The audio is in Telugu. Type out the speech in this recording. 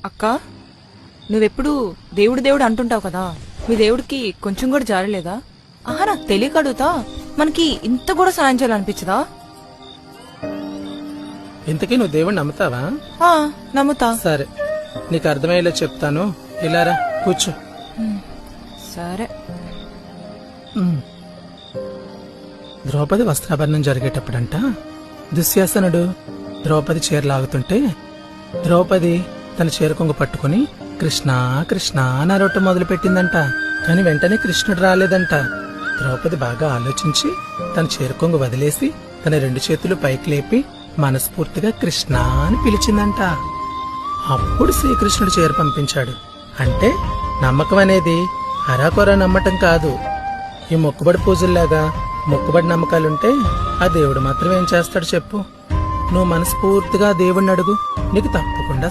అక్క నువ్వెప్పుడు దేవుడు దేవుడు అంటుంటావు కదా, మీ దేవుడికి కొంచెం కూడా జారలేదా? ఆహా, నాకు తెలియక అడుగుతా, మనకి ఇంత కూడా సాయం చేయాలనిపించదా? ఇంతకీ నువ్వు దేవుణ్ణి నమ్ముతావా? నమ్ముతా. సరే, నీకు అర్థమయ్యేలా చెప్తాను. ఇలారా కూర్చో. సరే. ద్రౌపది వస్త్రాభరణం జరిగేటప్పుడంట దుశ్శాసనుడు ద్రౌపది చీర లాగుతుంటే ద్రౌపది తన చీర కొంగు పట్టుకుని కృష్ణ కృష్ణ అని అరవటం మొదలు పెట్టిందంట. కాని వెంటనే కృష్ణుడు రాలేదంట. ద్రౌపది బాగా ఆలోచించి తన చీర కొంగు వదిలేసి తన 2 చేతులు పైకి లేపి మనస్ఫూర్తిగా కృష్ణ అని పిలిచిందంట. అప్పుడు శ్రీకృష్ణుడు చీర పంపించాడు. అంటే నమ్మకం అనేది అరాకొరా నమ్మటం కాదు. ఈ మొక్కుబడి పూజల్లాగా మొక్కుబడి నమ్మకాలుంటే ఆ దేవుడు మాత్రం ఏం చేస్తాడు చెప్పు? నువ్వు మనస్ఫూర్తిగా దేవుణ్ణి అడుగు, నీకు తప్పకుండా